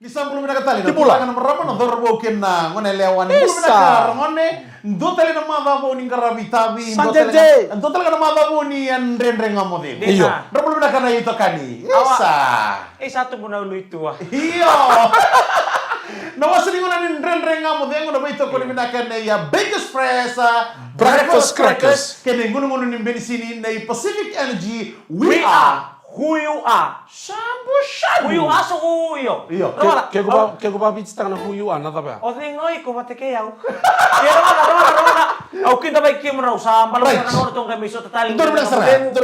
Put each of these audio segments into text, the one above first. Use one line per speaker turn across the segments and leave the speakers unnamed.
Kisah belum nak tali.
Dipula.
Kan merama no dorbo kena ngone lewan. Belum
Isa.
nak ngone do tali na mada bo ni karabi tabi.
Sanjete.
Do tali na mada bo ni an ren ngamode.
Iyo.
Belum nak kana itu kani. Isa.
Satu pun lu itu ah.
Iyo. Nawasali ngone ni ren ngamode ngone ba itu ko ni nakana ya Big Express
Breakfast crackers.
Kene ngone ni benisini na Pacific Energy.
We are who you are.
Shabu shabu.
Who you are so who you.
Iyo.
Kaya ko ba bitstang na huyuan na ba?
O tingoy ko mate kayaw. Rona. Au kinta ba kimro sa
Right.
balong na tong kami so tatali.
Tur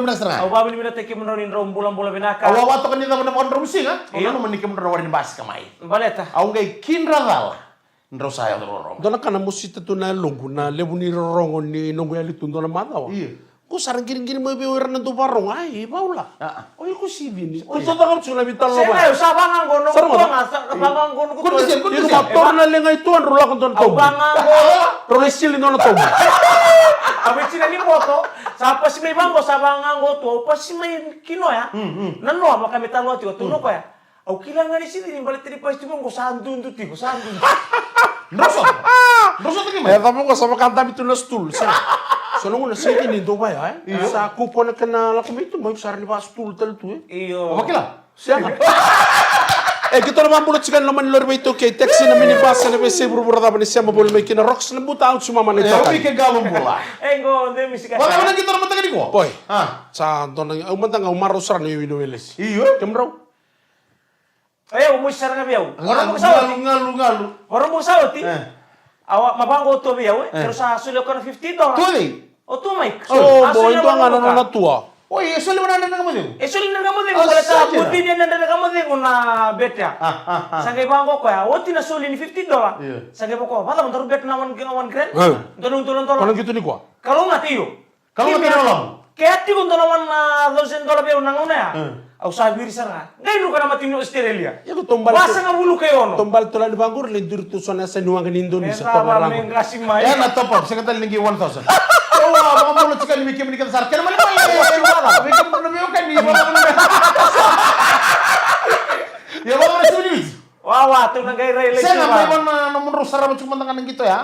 benar serah.
Au babi minute kimro ni rom bulan binaka.
Awa wato kan nida mo na rumsi nga.
Iyo.
Ono man nikem ro warin bas kamay.
Baleta.
Au ngai kinradal. Ndro sayo ro.
Dona kana musita tu na longu na lebuni rongo ni nongo ya litundo na madaw.
Iya.
Ko sarang giring mo biyo ran tu barong ay baula. Oy ko si bini. Ko
Iya.
to da sula bital lo
Saya
ba.
sa bangang gono
Sarang
ko
mo?
nga sa bangang gono ko.
Kondisyon,
Di motor na lengay tuan rula ko don
Au
to.
bangang gono.
Rolesil no na to.
Abis sila ni foto, sa pas may bangko sa bangang go to, pas may kino ya. Nano ama kami talo ti tuno ko ya. Au kailangan ni sini balik tadi pas cuma ko sandun tu ti ko sandun.
Ndroso. Ndroso to
Eh
kimay.
tamo ko sama kanta bitu na stool. So nung na sige ni do ba ya? Sa kupo na kana la kumito mo sarang ni ba stool tel tu eh.
Iyo.
Makila.
Siya. Kita naman bulot sikan naman lor ba ito kay taxi na minibus na may sebro burada ba ni siya mabul may kina rocks na buta out sumama na ito.
Ubi ke galong bola.
Go de misika.
Wala man kita naman tagani ko.
Boy.
Ah.
Sa doon ang umanta nga umarosar na yung winuweles.
Iyo.
Kemraw?
Ayo mo sarang biyaw. Orang mo
Ngalu
sawti.
ngalu.
Orang mo sawti.
Eh.
Awa mabango to biyaw pero sa sulo ko na $50.
Tuloy.
O to may.
Oh, boy, ito ang ano na tua.
Oy, eso le van a dar mo dio.
Sulo na kamo din
Ah,
ko sa
sadya.
buti niya na kamo din na betya. Sa kay bango ko ya, oti na suli ni $50.
Iya.
Sa kay ko, bata mo bet na 1 grand.
Eh.
Tulong.
Parang gitu ni kwa.
Kalau nggak tiyo.
Kalau nggak tiyo lang.
Kaya tiyo kung tanawan na $1,000 biyaw nang una ya. Au sabi ri sana. Ngayon ka na matino Australia.
Ya ko tumbal.
Basa nga bulu kayo no.
Tumbal to la bangur lendur tu sona sa nuang Indonesia
Eta ba
pamarang.
meng kasing may.
Ya na top up, sekitar lagi 1,000. Oh, mga mulot sekali bikin menikah besar. Kaya malam bikin menikah kan di bawah. Ya bawah sini.
Wawa, ito na gay ray
Saya nggak
ba.
mau nomor rosara cuma tangan gitu ya.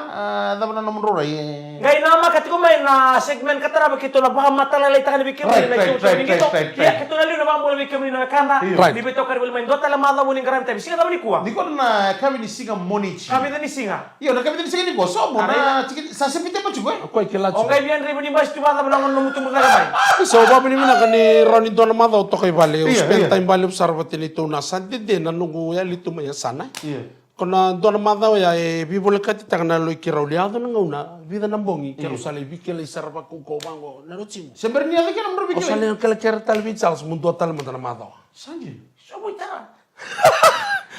Tapi nomor rosara ya.
Gay nama kati ko may na segment katara ba kito na ba matalalay ta kan bikin
Right,
na
right,
kito.
right,
Kito.
right,
Ya kito na liu na ba mo bikin na kanda.
Right.
Di beto kar main dota la mala mo ning garam tabi. Singa ni kuwa.
Di ko na kami di singa monichi.
Kami ni singa.
Iya, na kami di singa ni ko. So, na cikit sa sepite pa juga.
Ko kilat.
O gay biyan ribo ni bas tu ba na ngon mutu na gamay.
So ba ni mina kani Ronnie Don madaw to kay bali.
Iya,
Spend
iya.
time bali observatin ito na sa din na nungu ya litu maya sana.
Iya.
Kona Don madaw ya bibol ka tita na loy kirauliado na ngauna vida nambongi kero sale bikela isarba ku ko bango na rotsim.
Sebenarnya lagi nomor
O
bikin.
sale kala kera talbi Charles mundo tal mudana madaw.
Sanji.
So mo ta.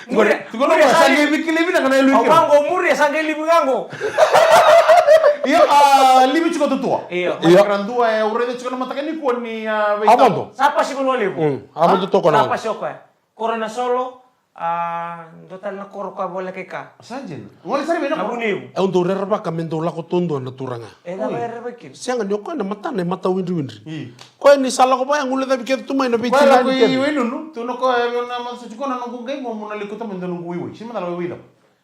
Tugon na sanji bikin lebih na kana
O
luikir.
bango muri sa gay libu gango.
Iya, libi cukup tutua.
Iya.
Iya.
Kran dua ya, urede cukup mata kan ni kuan ni.
Apa to?
Sapa si kuno libu?
Amo to ko na.
Sapa si okay. Corona solo. Total na koro ka bola kay ka.
Sanji. Ngoli sari bena.
Nabuniw.
E unto rerba kamendo la ko tondo na turanga.
Na bayar ba kin?
Siya nga nyoko na mata na mata windri windri.
Iya.
Ko ni sala ko ba ang ulit na biket tumay na bitin
Wala
na
ko
bitin.
iwi nunu. Tuno ko na masu cukup na nunggu gay mo muna likutan mendo nunggu iwi. Sima tala iwi dap.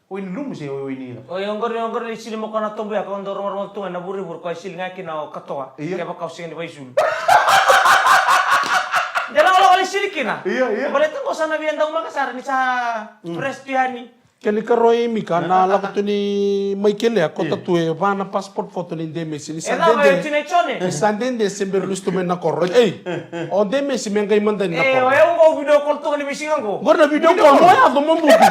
Iwi ni lumu sih iwi ni dap.
O yung gor sili mo kana tombo ya kon doror mo tunga na buri bur ko sili nga kina o katoa.
Iya.
Kaya ba kausin ni Baisul. Dala wala wala sili kina.
Iya.
Balita ko sana biyan daw makasar ni sa Prestiani.
Kani karoy mi ka na la ko ni Michael ya ko tatue pa na passport photo ni Demes ni
Ena ba yung
sandende.
tinechone?
Sandende sember lusto men na korro. O Demes men kay mandan na
Eh,
korro.
wayo ko video call to ni bisingan ko.
Gor na video call mo ya do mo buti.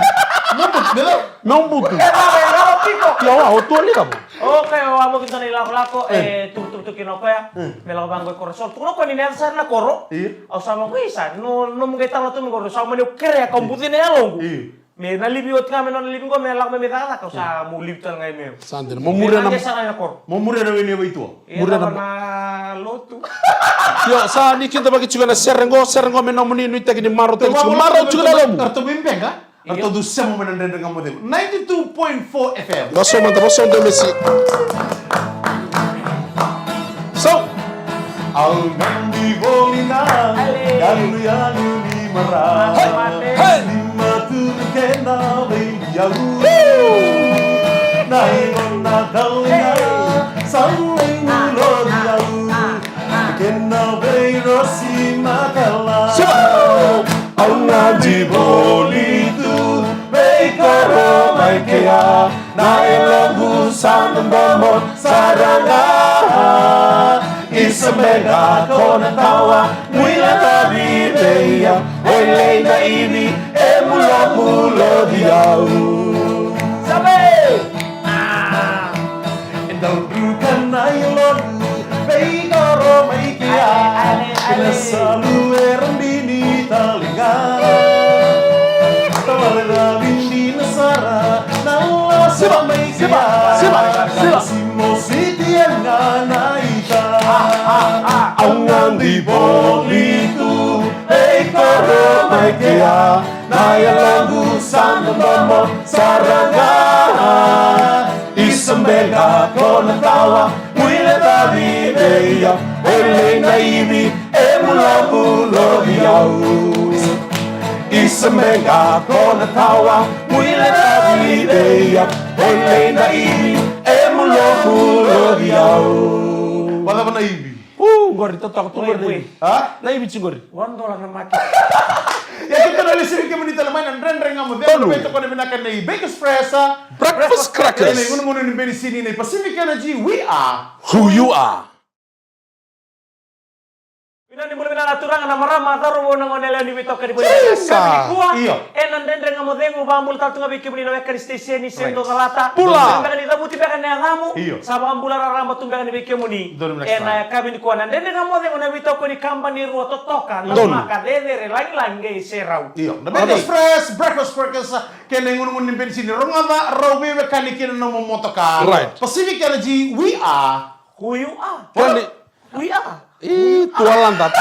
Bela.
Mo buti.
Eh, ba ba piko.
Ya wa o to ni ka mo.
Okay, o amo kita nila lako tuk kino pa ya. Mela bang ko korosol. Tuno ko ni nasa na koro.
Iya.
O sama ko isa no mga talo to ngoro sa mo kere ka buti na along.
Iya.
Me nalibiot kami no nalibing ko me lak me metala ka sa mulib tal ngay me.
Sandene mo mure na.
sa na koro.
Mau murah na ini itu.
Mura na lotu.
Yo sa ni kita bagi juga na serengo men no muni ni tagi ni maro tel maro juga na lomu.
Kartu bimbing kan? Kartu dusa mo menandang dengan model. 92.4 FM.
Baso man baso Demes. So,
Almendi bolina,
Ale.
yalu yalu di marah,
Mate.
lima tu kena, diau. Naingon na dalinga Saling ulo diau. Kena berosi makala. Ang di bolitu Beikoro maikea Nailagu sanambomo saranga. Isabega kona tawa Mwila tabi beya Oile na ini Mulo diau.
Sabi!
Bukan nailon Beikoro maikea Kena selalu erembini talinga. Tawala bindi nasara Nala sa maikea Simo sitian nga naita. Ang andi bolitu Beikoro maikea Nailagu sanambomo saranga. Isambega kona tawa Mwila tabi beya Ole na ibi Mulo diau. Isambega kona tawa Mwila tabi beya Ole na ibi Mulo diau. Wala ba na ibi?
Gori, totoo ako tulad
Wait.
Ha? Naibig siguro.
$1 na mati.
Ya kita na lisiri kami ni talaman ang rendering nga mo. Dahil beto ko na minakan na Bake Espresso.
Breakfast
Kaya
crackers.
na muna ni Benny Sini na Pacific Energy. We are.
Who you are.
Pinani mo na naturang na marama taro mo nang onela ni Vito kadi
Cesa.
Iyo.
nandendre nga modemo bambul tatu nga bikki ni wekka station ni sendo galata.
Pula.
Mbega ni dabuti bega na ngamu.
Iyo.
Saba ambula raramba tumbega ni bikki ni.
Doon mo next
Na kabin ko nandendre nga modemo na Vito ko ni kamba ni ruo totoka.
Doon.
Maka dedere lang gay serau.
Iyo. Na Bake Express, breakfast crackers. Kaya na ngunun ni Benny Sini. Rongaba, rawi mekanikin na momotoka.
Right.
Pacific Energy. We are.
Who you are?
Kani,
We are.
tualanda.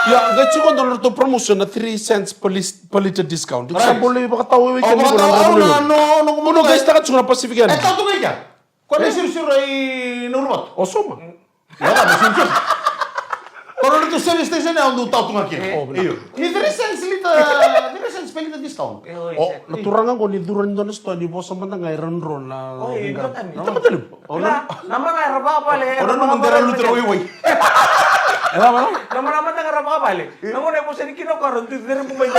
Ya, gaji ko doon to promotion na 3 cents per liter discount. Ito sa
Right.
boleh baka tahu
Oh,
weekend
mga tao, ano
Muno guys, takat suna Pacific yan.
Eh, tao to kaya. Kung na sir ay nurmot.
Osoma.
Ya kan, sir. Kalau itu service station yang untuk tahu tunggu kini.
Oh, benar.
Iyo. Ini 3 cents liter discount.
Oh, naturangan ko ni duran doon sto ni boss man nga iron ron na.
Oh, itu kan.
Ito madali.
Nama nga raba pale.
Orang naman dera lu terawih.
Nama tanga raba pale. Namu na po sa kino karon tu dire po may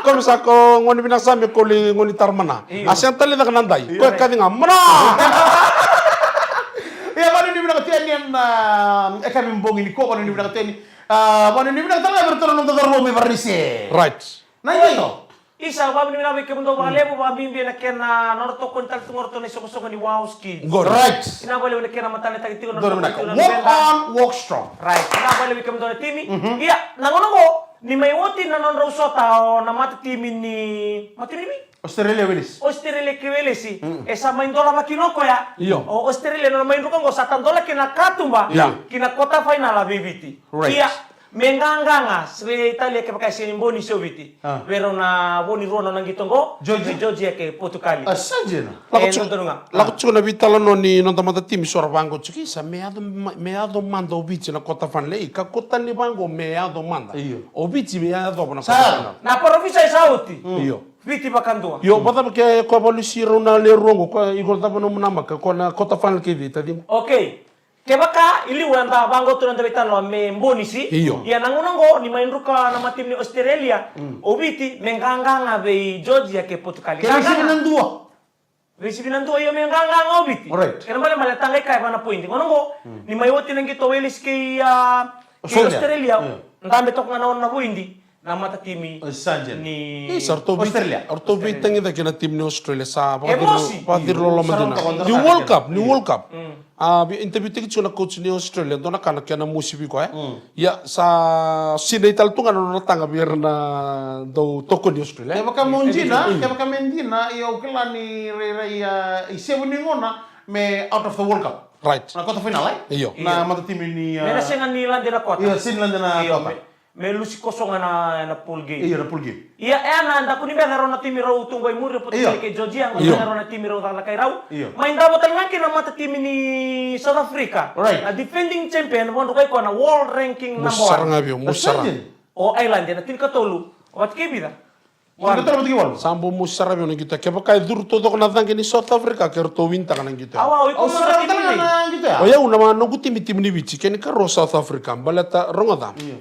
Kung sa ko ngoni binasami ko li ngoni tarmana. Asyan tali na kananday. Ko kadi nga mana.
Ya, mana ni bilang katian yang kami membong ini kok mana ni bilang katian. Mana ni bilang tanga bertolong untuk terlalu mevarisi.
Right.
Nah itu.
Isa ba ni nabi ke mundo ba lebo ba bimbi na ken na norto kontal tungor to ni soko ni wowski.
Right.
Ina bale na ken na matale tagi tigo
Walk on, walk strong.
Right. Ina bale ke mundo timi. Iya, nangono ko ni may woti na non rosota o na mati timi ni matimi.
Australia Willis.
Australia kiwelesi. Esa main dola makinoko ya.
Iyo.
O Australia no main rukongo satan dola kina katumba.
Yeah.
Kina kota final la bibiti.
Right.
Iya. Menganganga swe Italia ke pakai sini boni sobiti.
Ah.
Vero na boni rono nang gitongo.
Georgia.
Georgia ke Portugal.
Asaja na.
Lako chuko na vitala no ni non tamata timi sora bango chuki sa meado manda obici na kota fan lei ka kota ni bango meado manda.
Iyo.
Obici meado na
Sa-
kota fan.
Na provinsia sauti.
Iyo.
Viti bakandua.
Yo bata ke ko polisiro na le rongo ko igor tapa no munama ka ko na kota fan ke vita di.
Okay. Kebaka ili wanda bango tu nanda bitano me mboni si.
Iyo.
Ya nangunango ni main ruka na matim ni Australia. Obiti menganganga be Georgia ke Portugal.
Kaya sini nang dua.
Resibinan tu ayo menganganga obiti.
Alright.
Kaya bale malatangay kay mana point. Ngonongo ni mayoti nang gito welis kay
Australia.
Australia. Ndambe tok nga naon na hindi. Na matatimi
Asaja.
ni
Australia.
Orto vita ngi da kina tim ni Australia sa
Emosi.
padir lo
Sarong
madina.
takon
Ni
sa
World
akin.
Cup, ni World Cup. Bi interview tiki chuna coach ni Australia dona kana kena musibi ko ya sa sinay taltungan no tanga biar na do toko ni Australia.
Kaya baka monjina, kaya baka mendina, iya ukila ni isebu ni ngona, me out of the World Cup.
Right.
Na kota final
Iyo.
Na mata tim ini.
Mena sengan nila din na kota.
Iya, Finland na
Iyo,
kota.
me lusi kosong na pool game.
Iya, na pool game.
Iya, na anda kuni beda na timi raw tunggoy muri po
Iyo.
ke Georgia ang
Iyo.
na timi raw tala kay raw.
Iyo.
Main daw talaga kina mata timi ni South Africa.
Right.
Na defending champion mo kay ko na world ranking number
Musar
1.
nga biyo, musar.
Asaja.
O island na tin katulu. Wat kay bida.
Wala betul betul wal.
Sambo mo sarap yun kita. Kaya kaya durto to na tangke ni South Africa kaya to winta ka nang kita.
Awa, ito
Oh, sarap
mga
talaga
timili.
na gitu ya.
O ya una mga nunggu tim ni bici kaya ni karo South Africa balata rongoda.
Iya.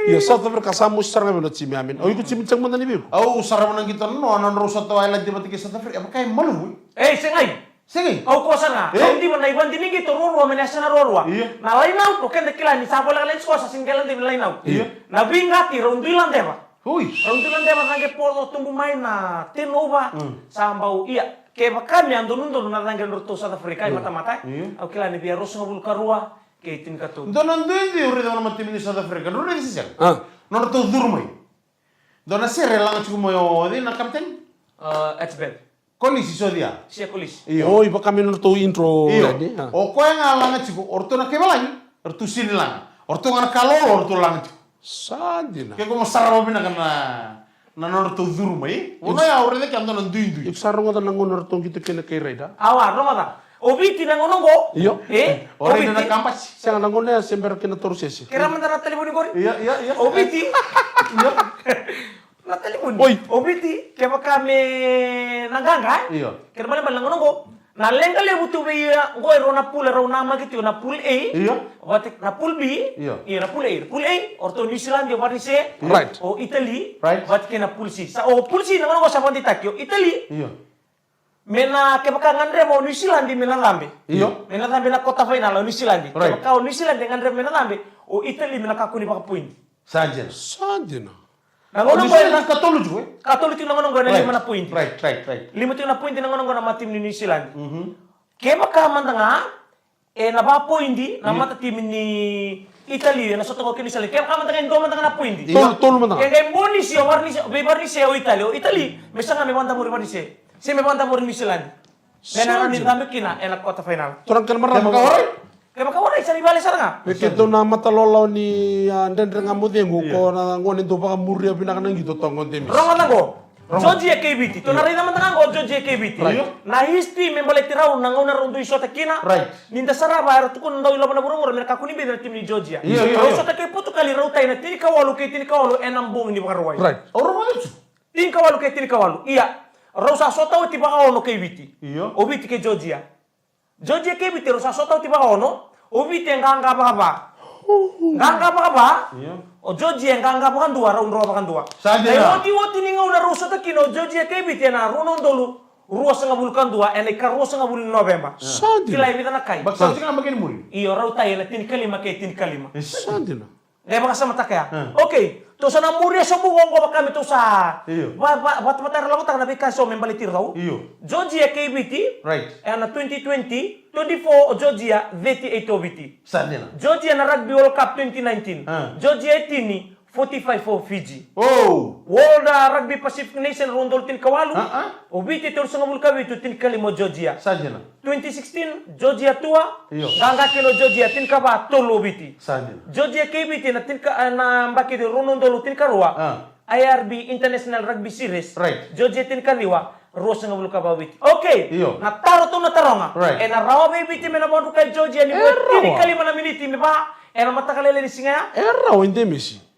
Ya South Africa sambo sarap yun at si Miamin. O ikut si Mitsang Manda ni Bigo.
Oh, sarap nang gitu no anan rosa to island di batiki South Africa. Apa kayak malu?
Eh, sengay.
Sige.
Au kosa nga.
Eh?
Hindi mo na ibang dinigi to rorwa menasa na rorwa.
Iya.
Na linaw to kenda kila ni sabo lang lens ko sa singgalan din linaw.
Iya.
Na bingati rondilan deba.
Hui.
Rondilan deba nange porto tumbu mai na tenova sambau iya. Ke bakami ando nundo na nange norto South Africa mata-mata.
Iya.
Au kila ni biar rosong bul karua ke tin katu.
Donan duende uri dona mati ni South Africa. Uri di sisian.
Ah.
Nor to durmai. Dona sere lang chumo yo di na kapten.
Etzbel.
Koni si sodia.
Siya kulis.
Iyo.
Oh iba kami norto intro.
Iyo.
Ini, ah.
O ko nga lang chiku orto na kebalani. Orto sini lang. Orto nga kalolo orto lang chiku.
Sandina.
Kaya kung masarap na ka na norto durmai. Una ya uri de kando nan duindu.
Ik sarong ada nangon norto kita kena kay Raida.
Awa, romata. Obiti na ngonongo.
Iyo.
Ori
Obiti.
na kampas.
Siya nangon na sember kena torusesi.
Kira mandara telepon ko.
Iya iya iya.
Obiti.
Iya.
Na telepon.
Oy.
Obiti. Kaya kami naganga.
Iya.
Kaya balik lang ngonongo. Na lenga le butu be ngoi ro na pool ro na magiti na pool A.
Iya.
Wate na pool B.
Iya.
Iya na pool A. Pool A orto New Zealand yo wari se.
Right.
O Italy.
Right.
Wate ke na pool C. Sa o pool C na ngonongo sa pandi takyo. Italy.
Iya.
Mena kaya ngandre mo New Zealand di mena lambe.
Iya.
Mena lambe na kota final o New Zealand.
Right.
Kaya New Zealand ngandre mena lambe. O Italy mena kakuni baka point.
Saja.
Sandina.
Na
Oh,
ngonongo
di sana
na
katolu juga.
Katolik yung ngonongo na lima na point.
Right, right, right.
Lima yung na point na ngonongo na matim ni New Zealand. Kaya baka man nga naba point na mata tim ni Italy na soto ko kini Italy. Kaya baka man nga ndo man na point.
Tol man
Kaya kaya boni siya warni siya bebarni siya o Italy. O Italy mesa nga me manda mo rin siya. Siya me manda mo rin New Zealand. Kaya na ni tambe kina na kota final.
Torang kan marah.
Maka orang
Kaya baka wala isa ni bali sa nga.
Begitu na matalolaw ni ndendre nga mudengu ko na ngonin to baka muria pinakanang gitu tongon temis.
Rongo na go. Georgia KBT. To na rin naman nga go Georgia KBT. Na history me balik tiraw na ngona rondo iso ta kina.
Right.
Ninda saraba ero tukun daw ilaban na burungor mereka kuni be tim ni Georgia.
Iya, iya,
Ro
iya.
so ta kay puto kali raw tay na tini kawalu kay tini kawalu enam bong ni bakarway.
Right.
orang mana itu?
Tini kawalu kay tini kawalu. Iya. Raw sa sota o tiba ono KBT.
Iya.
Obiti kay Georgia. Georgia KBT raw sa sota o tiba ono. Obiti nganga ba. Nganga ba?
Iya.
O Georgia nganga ba kan dua raw kan dua.
Saja
Ay
na.
woti ni nga una ruso ta kino Georgia KBT na runon dolu. Ruwa sa nga bulkan dua ene ka ruwa sa nga bulin November.
Sandina.
Kila ibita na kay.
Baksa sih kan begini muri.
Iyo raw tayo na tin kalima kay tin kalima.
Sandina.
Gaya baka sa mata kaya. Okay. To sa namurya sa buwong ko kami to sa.
Iyo.
Wat matar lang tang nabi kaso men balitir raw.
Iyo.
Georgia KBT.
Right.
Na 2020, 24 Georgia 38 OBT.
Saja na.
Georgia na Rugby World Cup 2019. Georgia itini 45 for Fiji.
Oh.
World Rugby Pacific Nation rondol tin kawalu.
Ah,
OBT tur sa ngabul kawitu tin kalimo Georgia.
Saja na.
2016 Georgia tua.
Iyo.
Ganga kilo Georgia tin kaba tolo OBT.
Saja.
Georgia KBT na tin ka na mbaki di runondolo tin karua. IRB International Rugby Series.
Right.
Georgia tin kaliwa. Rosa nga bulu kabawit. Okay.
Iyo.
Nataro to nataronga.
Right.
Na rawa baby ti mena bodu kay Georgia ni mo tin kalima na miniti mi ba. Na matakalele ni singa.
Era o indemisi.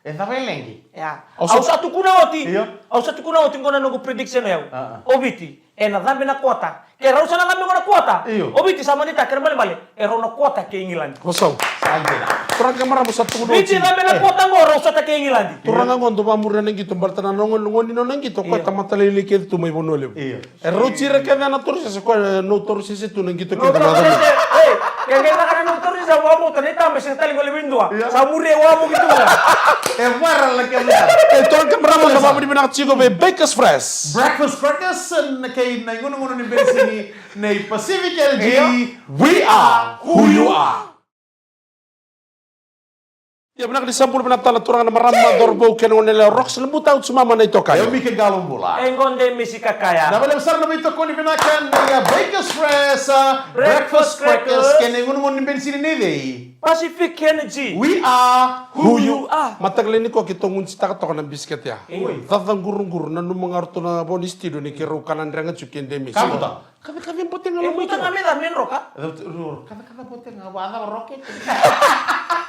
Estaba en lengi.
Ya.
Also-
Au satu kuna oti.
Iyo.
Au satu kuna oti ngona nugo prediction yaw. Obiti. Na dhambi na kuota. Kaya raw sana dhambi ngona kuota.
Iyo.
Obiti sama nita kaya bale. Raw na kuota kay England.
Kosong.
Saja na.
Torang kan marah mo sa tungo.
Biti dhambi na kuota ngo raw sa kay England.
Torang nga ngondo pa muria nang gitu bartana nongon ngoni no nang gitu ko tamatalili ke tu may bonole.
Iyo.
Rochire ke na torse se ko no torse se tu nang gitu ke
No,
na.
hey, kaya kaya ka na nuturi sa wamo, tanita, may sinatali ko libindua. Sa muri, wamo gitu nga.
Marah lagi yang benar.
Torang kan marah mo na ba mo di pinakachiko be Baker's Fresh.
Breakfast breakfast na kay na ngono ni Bensini na Pacific LG.
We are who you are. Ya benar di sampul penatala turang na maramma dorbo ken ngonela rocks lembut out sumama na ito kayo.
Ayo mi ke galon bola.
Engonde misi kakaya.
Na bale besar na ito ko ni pinakan ya Baker's Fresh breakfast breakfast ken ngono ni Bensini neve.
Pacific Energy.
We are
Who you are.
Matagal ko kitong unsi taka to ng bisket ya. Tatang gurung-gurung na nung mga arto na boni studio ni kiro kanan rengat chukin demis.
Kamu ta?
Kami puting ngalo mo
buta kami da men roka.
Kata-kata bote ngabata roket.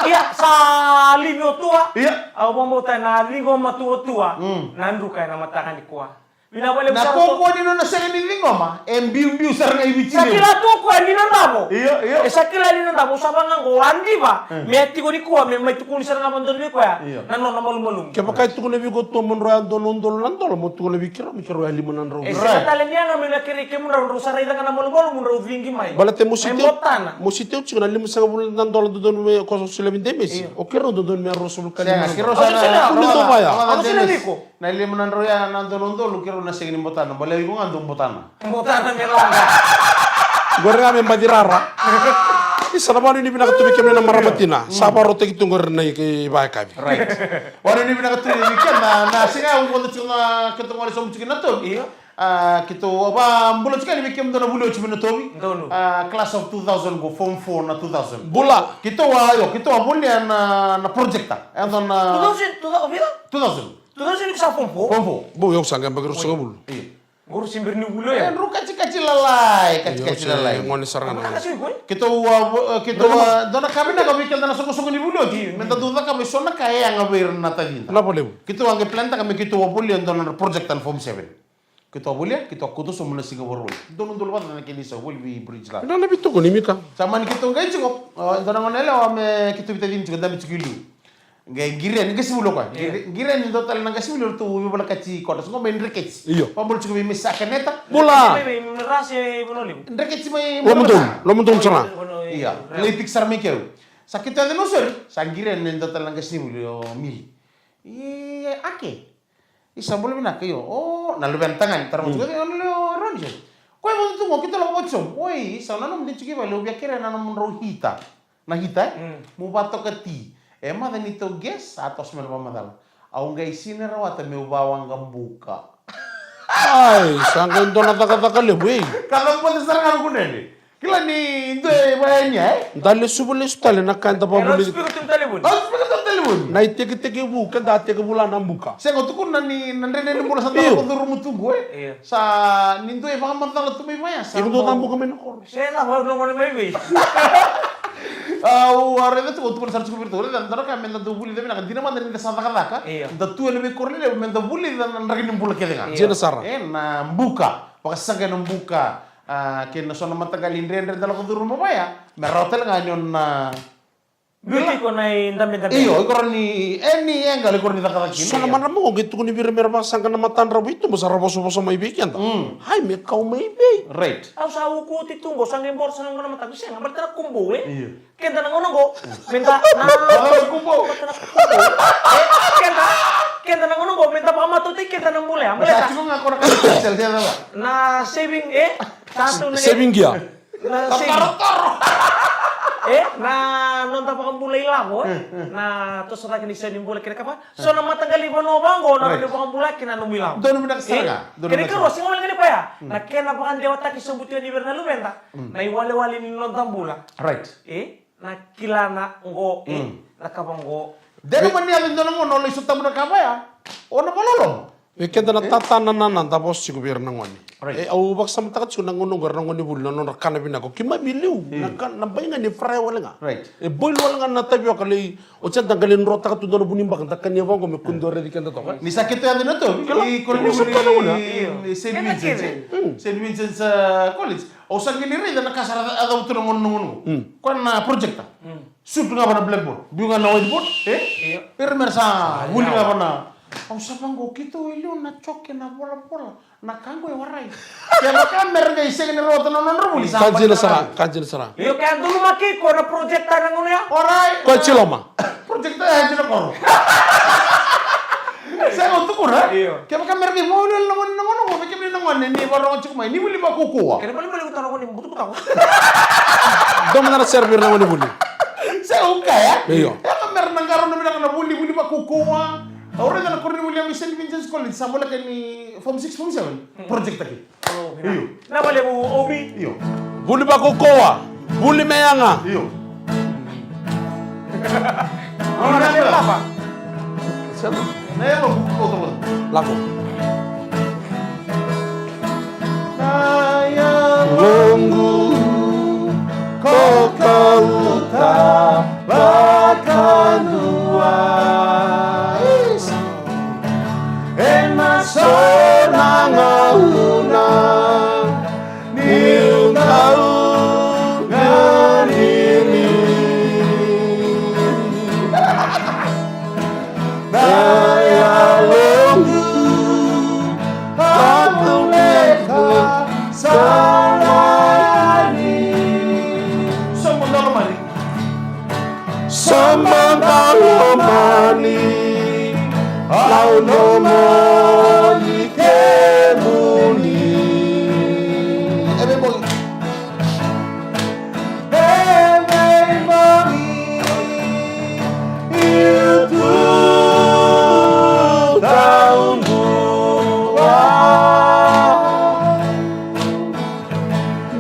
Iya, sa lingo tua.
Iya.
Au pambuta na lingo matua. Nandu kay na matakan di kuah. Binabalik
Na popo ni no na sega ni ngoma, embiu-biu sarang ibichi.
Sakila tu ko ni nandabo.
Iya.
Sakila ni nandabo sabanga ngo andi ba. Metti ko di ko me mai tukuni sarang abandon di ko ya. Nanno na malum.
Kaya kay tukun lebi ko to mon royan donon dolan dolo mo tukun lebi kira mi kiro ali manan ro.
Sakala ni nga me kiri ke mun ro sarai da kana malum mun ro vingi mai.
Balate musite uchi na limu sanga bulan nan dolo don me ko so lebi demesi. O kiro don me rosul kali.
Kiro sana.
Kunin to baya.
Ako sila liko.
Na limu nan roya nan donon dolo kiro na sega ni botana. Balay ko ngandong botana.
Botana melonga.
Goreng ame madirara. Isa naman ini pinakatubig kami ng marabatina. Sapa rote kitong goreng na iba kami.
Right. Wala ni pinakatubig na singa ko to nga kitong wala sa mutsi na to.
Iyo.
Kito apa bulo chika ni bikem do na bulo chimi na tobi.
Dono.
Class of 2000 go form 4 na 2000.
Bula.
Kito wa bulo na projecta. Ando na 2000.
2000 sa pompo.
Form 4.
Bu yok sangam bagiro sa bulu.
Guru simbir ni bulo ya.
Ru kacil lalai, kacil lalai.
Ngoni sarang na.
Kasi ko.
Kito dona kami na kami kelda na songo-songo ni bulo. Menta duda kami sona kaya nga bir na tadin.
Kenapa lebu?
Kito ang planta kami kito wa bulo na projectan form 7. Kito bulia, kito kutu so muna siga borol. Dono dolo bata na kini sa will be bridge la.
Ina lebi to ko nimika.
Sama ni kito ngai chiko. Dona ngonela wa me kito bitadin chiko dami chikilu. Ngai giren ngasi bulo kwa. Giren ndo tal na ngasi bulo to wi bola kachi kota. Ngo men rekets.
Iyo.
Pambol chiko mi mesa kaneta.
Bula.
Rase bulo libu.
Rekets mai.
Lo mundum sana.
Iya, leitik sarme keu. Sakit ada no sir. Sangiren ndo tal na ngasi bulo mil. Iya, ake. Isa boleh mina kayo. Oh, nalu bentangan. Tarang juga ono ron sih. Kau mau tunggu kita lo bocom. Woi, sana nom di cuci balik. Biar kira nanam rohita. Nah hita, mau batok keti. Emang dan itu ges atau semel pamadal. Aku nggak isinya rawat mau bawang gambuka.
Ay, sangka itu nata-kata lebu.
Kalau pun serang aku nih. Kila ni itu banyak.
Dale subule sutale nakanta pa
Pero
buli.
speak to telefon.
Harus pakai telepon.
Na iteke buka da teke bula nambuka.
Saya nggak tuh nani nandre bola sa talo ko rumu tunggu sa nindo e baka mantala tumay maya sa
Ibu do nambuka men ko.
Saya na wag no mo may way.
Arre tu tu sarci ko virtuale dan dara ka men da buli de na dina man rinda sa ka da tu ele be korle men da buli dan ragin bula kele nga.
Jena sara.
Na mbuka pakasanga na mbuka kena sona matagal indre dala ko rumu maya merotel nga nyon na
Beauty ko na indam-indam.
iyo ikor ni eni engal ikor ni takata kini.
Sana mana mo gitu ko ni bira sangka na matan rabu itu masa rabu so may bikin ta. Hay me kau may bi.
Right.
Aw sa uko titunggo sang embor sa nang naman tabi siya ngabar tara kumbo Kenta nang ono go. Minta na
kumbo.
Kenta nang ono go minta pa matuti kenta nang bule.
Sa cuma nga kora ka sel siya na.
Na saving satu na
Saving gia.
na saving. Na nonta pa kang bulay labo na to sa kini sa nimbulay kina kapa so na matagali ba no bango na ni pa kang bulay kina numilaw
Doon mo nakasara.
kini karo sing wala ngani pa ya na kena pa kan dewata ki sambuti ni berna lumenta na iwale-wale ni nonta bula
Right.
na kilana ngo na kapango
Deno man niya doon mo no lisot mo na kabaya. O na palolong.
Kenta na tatanan na tapos si gobyerno ngoni.
Right.
Au bak sam takat sunang ngono gorno ngoni bul no rakana binako kima biliu nakan nabainga ni fray wala nga.
Right.
Boil wala nga natabyo kali o chan tanggalin rota ka tudo bunimba kan takkan niya wango me kundore di kanta to.
Ni sakit yan din to. I koloni St. Vincent. St. Vincent College. O sa giliri na nakasara adaw to ngono. Kon na project ta. Shoot nga ba na blackboard? Biu nga na whiteboard? Pero mersa huli nga ba na Ang sabang go kito ilyo na choke na bola na kango e waray. Kaya makamer nga iseng ni rota na nonrobuli sa
Kanjina sara.
yo kaya dulu maki ko na project ta nang ono ya
Oray.
Ko chiloma.
Project ta hajin ko. Saya untuk kurang. Kaya makamer nga mo ulol naman ko kaya naman ni barong chukmay ni buli ba kukuha.
kaya bali ko tanong ko ni buto ko
Dom na servir na ngoni buli.
Saya ukaya.
Iyo.
Ya kamer nang karon na buli ba kukuha. Orang yang kurni William St. Vincent's College, sama lagi ni form 6, form 7, project lagi. Iyo.
na bali mo obi
Iyo.
Buli ba kokoa? Buli meyanga.
Iyo.
ano na nila pa
Naya mo buko
Lako.
Naya
Longgu Ena sonanga una Niu tau Nganini Naya longu Aku meka Salani
Samandalomani.
Samandalomani Lau nomani kemuni
Ebe boy.
Itu tahun dua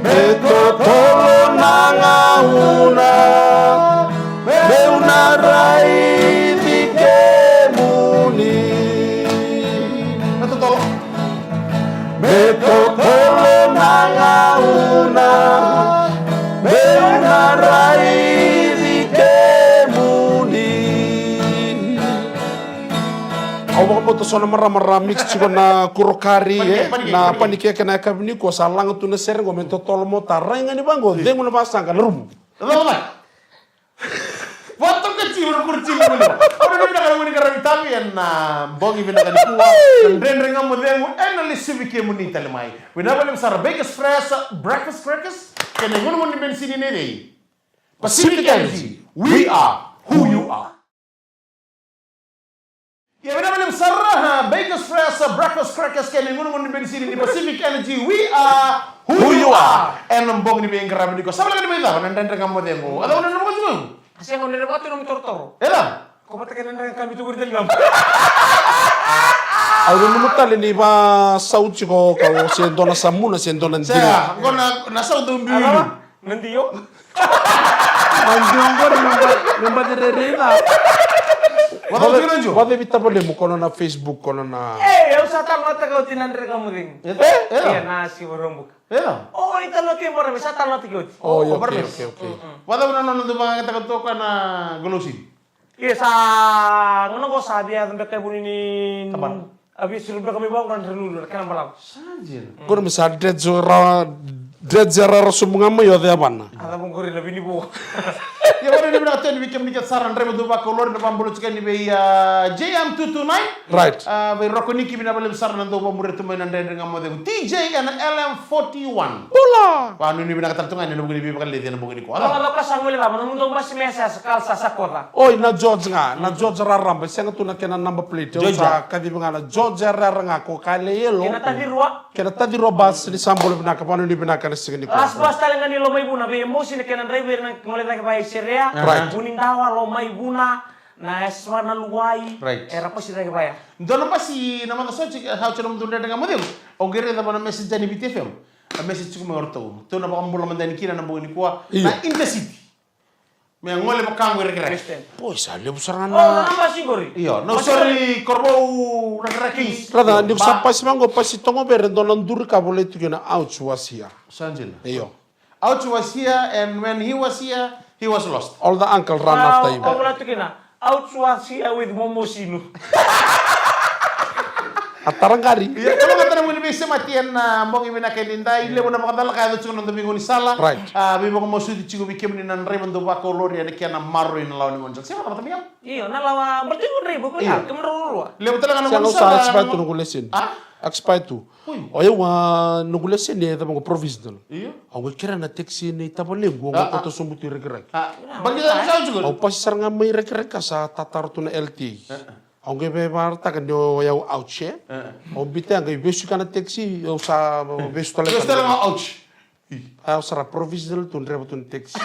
Beto tolo nangauna Beuna rai di kemuni
Beto tolong.
Beto tolo nangauna Beuna rai di kemuni Au baka boto sona mara mix chiko na kurokari na panike kana kabini ko salang tu na ser go mento tolo mo tarenga ni bango dengu na pasang kan rum
Lama. Foto kecil kurcil dulu. Orang ni nak kalau ni kerana tahu yang bongi bina kali kuah. Dan renga model analis civic muni talemai. Bina boleh besar Vegas fresh breakfast crackers. Kena guna muni bensin ini deh. Pacific Energy. We are who you are. Ya bina boleh besar Vegas fresh breakfast crackers. Kena guna muni bensin ini Pacific Energy. We are who you are. En bongi ni bengkara bini ko. Sama lagi ni benda. Dan renga model ko. Ada orang nama juga.
Kasi ako nilabati nung toro-toro.
Elang.
Kung patakin na kami tugur del gam.
Au no mutale ni ba sauci ko ka sendona samuna sendona ndiri
Saya, kau nak nasa untuk biru.
Apa? Nandiyo?
manjongo numba dererina
Wala ko tingnan jo.
Wala bita boleh mo kono na Facebook kono na
Yung sa talo tagaw tinandre ka mo din. Iya, nasi warong buka.
Elang.
Oh, italo tiyo mo rin. Sa talo tiyo.
Oh,
Oh,
okay,
berbes.
okay.
Wala ko na nanonood mga katakanto na gulusin.
Iya, sa ngono ko sabi at ang kay bunin ni
Taban.
Abi sulub na kami bang kan relulu kan malam.
Sajin.
Kono misa dredzera sumunga mo yo de abana.
Alam mo ko rin labi ni buo.
Ya wala ni bina ten weekend ni saran remo do ba kolor na pambulo chicken ni be JM229.
Right.
Be rokoni ki bina balem saran do ba muretu men nande ngamo de TJ and LM41.
Pula.
Pa ni bina katartungan ni bugni bi bakal ledi na bugni ko.
Kalau
Ala.
lo kasangul lang, nung dong basi mesa sakal sa sakota.
Oy na George nga, na George raramba senga tu na kena number plate. Yo
George.
sa kadi nga na George raranga ko kale yelo.
Kina tadi ruwa.
Kena tadi robas ni sambol bina ka pano ni bina ka signi ko.
Las basta lang ni lo may buna, be mo sine kena driver nang mulai na kay serea.
Right.
Buning dawa lo may buna na eswa na luwai.
Right.
Era pa sila kaya.
Ndono pa si naman ka sochi how chano mudunda nga mo de. O gere da bana message ni BTFM. A message ko ngorto. To na ba kambulo man dani kina na bugni ko na intercity. Me ngole ba kango rek rek.
Kristen.
Boy sa le busarana.
Oh, nang basi gori.
Iyo, no sorry korbo nagrakis.
Rada ndi sampai simango pasi tongo bere donan dur ka bole tu na ouch wasia.
Sanjil.
Iyo.
Ouch was here and when he was here, he was lost.
All the uncle run after him.
Oh, wala tukina. Outsuasi with momosino.
Atarangari.
Iya, kalau kata namun bisa matian na mbong ibe na kelinda ile mo na makadala kaya tsugo ndo bingo ni sala.
Right.
Bibo ko mosuti chigo bikem ni nan remo ndo ba ko lori ya kia na maro in lawan mo. Siapa kata miyam?
Iyo, nalawa berarti mo rin buko ya. Kemerulua.
Le betul kan
Siya
mo
sa expect nung lesin.
Ah?
Expect tu.
Uy.
Oyo wa nung lesin ni tamo provisional.
Iya.
Ang kira na taxi ni tabaling go ko to sumbuti regrek.
Bagi sa sa chigo.
Ang pasar nga may regrek sa tatar tu na LT. Ang gebe barta kan yo yaw ouche. Ang bita ang besu kana taxi yo sa besu tala.
Terus tala nga ouch.
Ang sara provisional tu rebo tu taxi.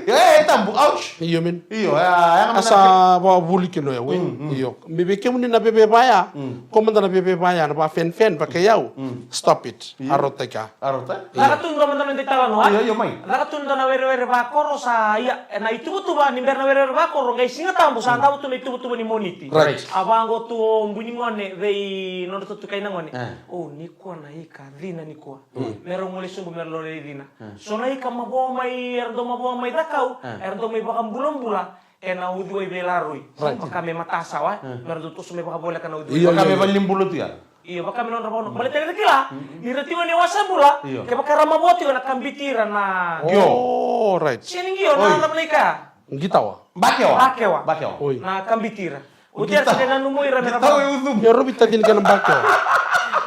Ya, tambu ouch.
Iyo men.
Iyo, ya
Asa ba buli kino ya we. Iyo. Mibe kemu ni na bebe baya. Komanda na bebe baya na ba fen pa kayaw. Stop it. Aroteka.
Arota.
Nakatun ka man ng titalan, ha?
Iyo, may.
Nakatun na were bakoro sa iya na itubutuba ni berna were bakoro guys singa tambo sa tawo to na itubutuba ni moniti.
Right.
Abango to bunyi ngone they no to kay na ngone. Oh ni ko na ika dina ni ko. Merong muli sumbo merlo dina. So na ika mabo may erdo may dakaw, erdo may bakang bulang-bula. kena udui belarui. Baka me matasa wa, merdutu sume baka boleh kena udui.
Iya,
Kami balimbulut ya.
Iya, baka me non rabono. Balik tadi kila, iratiwa ni wasa bula, ke baka ramaboti na kambitira na.
Oh, right.
Siningio na namlika.
Kita wa.
Bakewa.
Oi.
Na kambitira. Utia sa kena numui ra
Tahu
merabano.
itu.
Ya Robi tadi kan bako.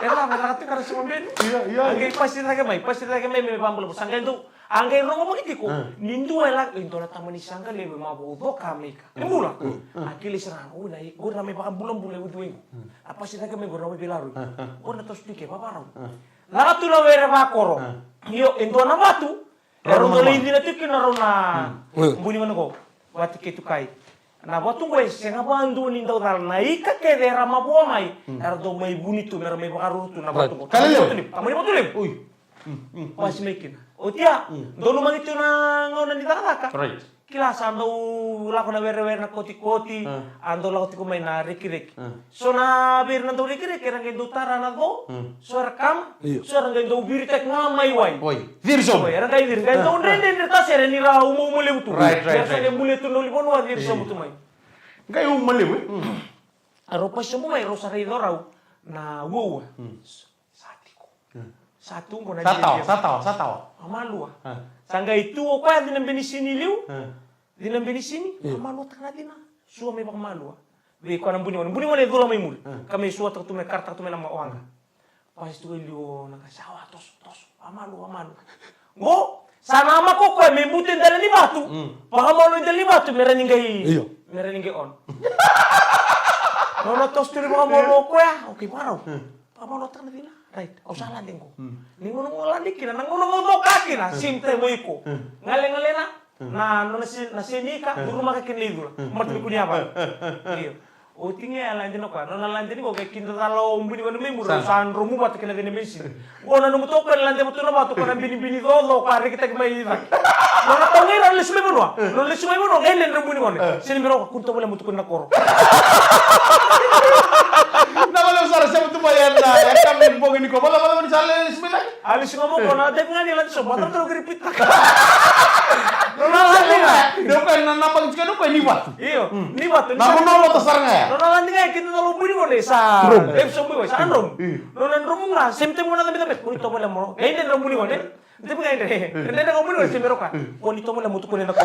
Era merati kara suma ben. Iya. Angge pasti lagi mai me pambul sangga itu. Angge rongo magitiko. Nindu ela into na tamani sangga lebe mabo do kamika. Emula. Akili serang una gora me pambul bule udu. Apa sih lagi me gora me bilaru. Ona tos dike babarau. Laga tu la wera bakoro. Yo into na batu. Era ndo le indina tikina rona. Buni mana ko. Wati ketu kai. Na watu gue senga bandu ni ndau dal na ika ke dera mabua mai. Era do mai bunitu mera mai bakaru tu na watu.
Kalele.
Kamani watu le. Ui. Pas mekin. Otia, donu mangitu na ngona ni taka.
Right.
Kila sando la kona wera na koti ando la koti ko mai na reki. So na bir na do reki era ngai do tara na do. So rekam, so ngai do biri tek ngamai wai.
Oi, virso.
Era ngai dir ngai do ndende ta sere ni ra umu le utu.
Right.
Biasa mule tu no libon wa dir so mutu mai.
Enggak umali we.
Aropa semua mai rosa rei dorau na wo. Satiko. Satu ko na
Satao.
Amalu. Sangga itu ko ya dinam beni sini liu. Dinam beni sini amalu tak nadina. Suwa me bak malu. Be ko nam buni wala dolo mai mul. Kami suwa tak tu me karta tu me nama oanga. Pas tu liu na sawa tos amalu. Ngo sana ama ko ko me muten dala ni batu. Pakamalu dala ni batu meraningai.
Iyo.
Meraningai on. Nono tos tu baka mo ko ya. Okay parau. Pamalo tak nadina. Right, au salah dengko. Ningono ngolandi kina nangono ngomo kakina simte moiko. Ngale na no nasi nika guru maka kin lidu. Matu kunya apa? Iyo. O tinge ala ndino kwa no landi ni ko ke kinta talo umbuni wanu memur san romu bat kina dene mesi. Gona no muto kan landi muto no batu kana bini do kare kita ke mai ida. No na tongi ran lesme bunwa. No lesme bunwa ngelen romu ni wone. Sini biro kunto wala muto kunna koro.
Na wala usara sa mutu bayan na. Ya kami bogini ko. Wala sala bismillah.
Alis ngomong ko na dek ngani lan so batar to gripit. No landi nga.
Dia kan napang chika no ko ni bat.
Iyo, ni batu.
Na kuno lo tasar nga ya.
No landi nga kita talo buni ko sa. Dem so buo sa rom. No nan rom nga semte mo na tabi ko ito mo lang mo. Ngayon den rom buni ko ne. Hindi pa ngayon. Hindi na ko buni ko semero ka. Ko nito mo lang mutu ko na ko.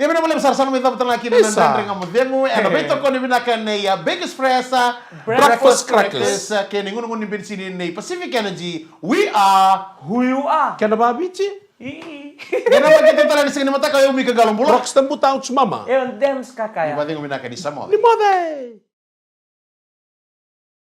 Ya benar boleh besar sama minta betul lagi dan rendering kamu demo. Beto ko ni binakan ya Big Express
Breakfast crackers.
Kaya ngungun ni bin sini ni Pacific Energy. We are
Who you are?
Kena babici.
Kenapa kita tahu di sini mata kayu mi ke galong bulok?
Rockstar butang mama.
Ewan dems kakaya.
Ibadah ngumina ka di Samoa.
Ni mode.